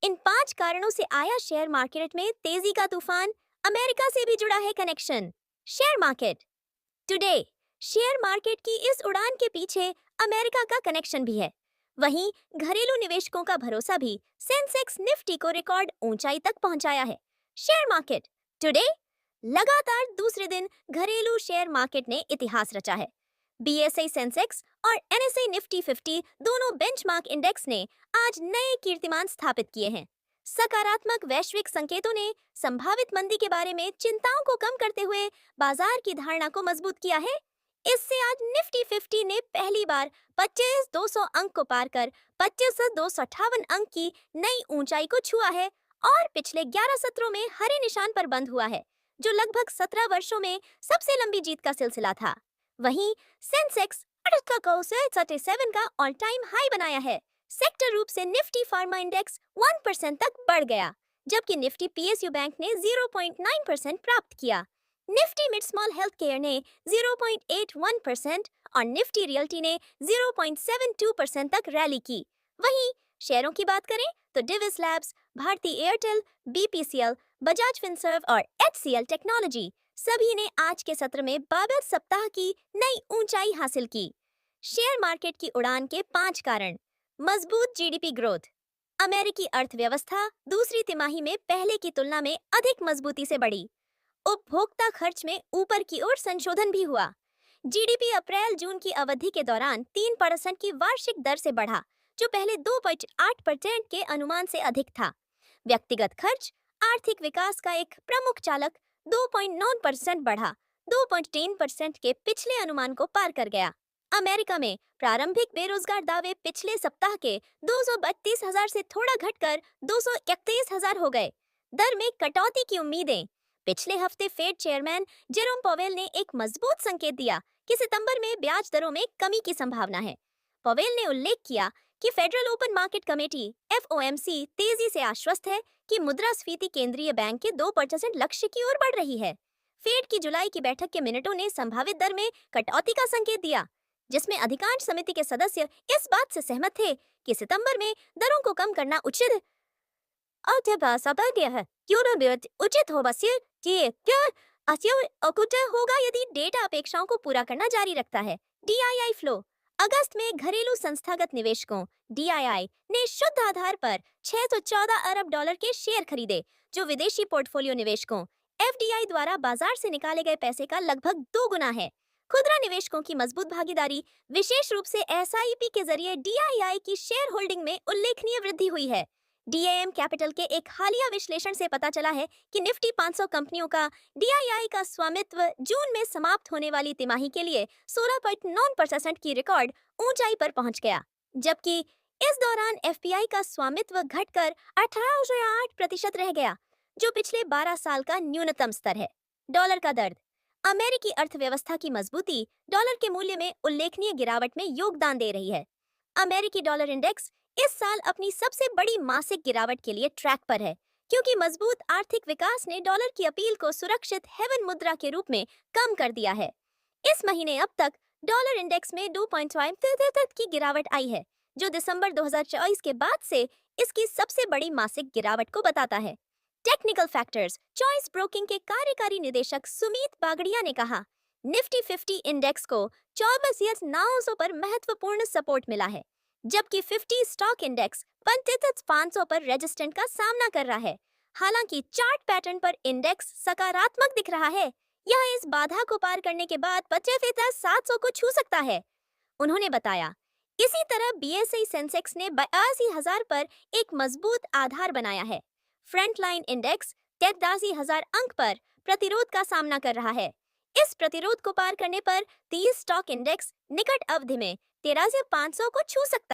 इन 5 कारणों से आया शेयर मार्केट में तेजी का तूफान। अमेरिका से भी जुड़ा है connection. Share market today. Share market की इस उड़ान के पीछे अमेरिका का कनेक्शन भी है। वहीं घरेलू निवेशकों का भरोसा भी सेंसेक्स निफ्टी को रिकॉर्ड ऊंचाई तक पहुंचाया है। Share market today. लगातार दूसरे दिन घरेलू शेयर मार्केट ने इतिहास रचा है। बीएसई सेंसेक्स और एनएसई निफ्टी 50 दोनों बेंचमार्क इंडेक्स ने आज नए कीर्तिमान स्थापित किए हैं। सकारात्मक वैश्विक संकेतों ने संभावित मंदी के बारे में चिंताओं को कम करते हुए बाजार की धारणा को मजबूत किया है। इससे आज निफ्टी 50 ने पहली बार 25,200 अंक को पार कर 25,258 अंक की नई ऊंचाई को छुआ है और पिछले 11 सत्रों में हरे निशान पर बंद हुआ है, जो लगभग 17 वर्षों में सबसे लंबी जीत का सिलसिला था। वहीं सेंसेक्स 38 का ऑल टाइम हाई बनाया है। सेक्टर रूप से निफ्टी फार्मा इंडेक्स 1% तक बढ़ गया, जबकि निफ्टी पीएसयू बैंक ने 0.9% प्राप्त किया। Nifty mid small health care ने 0.81% और निफ्टी रियल्टी ने 0.72% तक रैली की। वहीं शेयरों की बात करें तो डिविस लैब्स, भारती एयरटेल, बीपीसीएल, बजाज फिनसर्व और एचसीएल टेक्नोलॉजी सभी ने आज के सत्र में 12 सप्ताह की नई ऊंचाई हासिल की। शेयर मार्केट की उड़ान के 5 कारण। मजबूत जीडीपी ग्रोथ। अमेरिकी अर्थव्यवस्था दूसरी तिमाही में पहले की तुलना में अधिक मजबूती से बढ़ी। उपभोक्ता खर्च में ऊपर की ओर संशोधन भी हुआ। जीडीपी अप्रैल-जून की अवधि के दौरान 3% की वार्षिक दर से बढ़ा, जो पहले 2.8% के अनुमान से अधिक था। व्यक्तिगत खर्च आर्थिक विकास का एक प्रमुख चालक 2.9% बढ़ा, 2.3% के पिछले अनुमान को पार कर गया। अमेरिका में प्रारंभिक बेरोजगार दावे पिछले सप्ताह के 232,000 से थोड़ा घटकर 231,000 हो गए। दर में कटौती की उम्मीदें। पिछले हफ्ते फेड चेयरमैन जेरोम पॉवेल ने एक मजबूत संकेत दिया कि सितंबर में ब्याज दरों में कमी की संभावना है। पॉवेल ने उल्लेख किया कि federal open market committee FOMC तेजी से आश्वस्त है कि मुद्रास्फीति केंद्रीय बैंक के 2% लक्ष्य की ओर बढ़ रही है। फेड की जुलाई की बैठक के मिनटों ने संभावित दर में कटौती का संकेत दिया, जिसमें अधिकांश समिति के सदस्य इस बात से सहमत थे कि सितंबर में दरों को कम करना उचित उचित होगा यदि डेटा अपेक्षाओं को पूरा करना जारी रखता है। DII flow. अगस्त में घरेलू संस्थागत निवेशकों डीआईआई ने शुद्ध आधार पर 614 अरब डॉलर के शेयर खरीदे, जो विदेशी पोर्टफोलियो निवेशकों एफडीआई द्वारा बाजार से निकाले गए पैसे का लगभग 2 गुना है। खुदरा निवेशकों की मजबूत भागीदारी, विशेष रूप से एसआईपी के जरिए डीआईआई की शेयर होल्डिंग में उल्लेखनीय वृद्धि हुई है। डीएएम कैपिटल के एक हालिया विश्लेषण से पता चला है कि निफ्टी 500 कंपनियों का डीआईआई का स्वामित्व जून में समाप्त होने वाली तिमाही के लिए 16.9% की रिकॉर्ड ऊंचाई पर पहुंच गया, जबकि इस दौरान एफपीआई का स्वामित्व घटकर 18.8% रह गया, जो पिछले 12 साल का न्यूनतम स्तर है। डॉलर का दर्द। अमेरिकी अर्थव्यवस्था की मजबूती डॉलर के मूल्य में उल्लेखनीय गिरावट में योगदान दे रही है। अमेरिकी डॉलर इंडेक्स इस साल अपनी सबसे बड़ी मासिक गिरावट के लिए ट्रैक पर है, क्योंकि मजबूत आर्थिक विकास ने डॉलर की अपील को सुरक्षित हेवन मुद्रा के रूप में कम कर दिया है। इस महीने अब तक डॉलर इंडेक्स में 2.5% की गिरावट आई है, जो दिसंबर 2024 के बाद से इसकी सबसे बड़ी मासिक गिरावट को बताता है। Technical factors. चॉइस ब्रोकिंग के कार्यकारी निदेशक सुमीत बागड़िया ने कहा, निफ्टी 50 इंडेक्स को 24,900 पर महत्वपूर्ण सपोर्ट मिला है, जबकि 50 स्टॉक इंडेक्स 35,500 पर रेजिस्टेंट का सामना कर रहा है। हालांकि चार्ट पैटर्न पर इंडेक्स सकारात्मक दिख रहा है, यह इस बाधा को पार करने के बाद 75,700 को छू सकता है। उन्होंने बताया, इसी तरह बीएसई सेंसेक्स ने 82,000 पर एक मजबूत आधार बनाया है। फ्रंटलाइन इंडेक्स 83,000 अंक पर प्रतिरोध का सामना कर रहा है। इस प्रतिरोध को पार करने पर 30 स्टॉक इंडेक्स निकट अवधि में 13,500 को छू सकता है।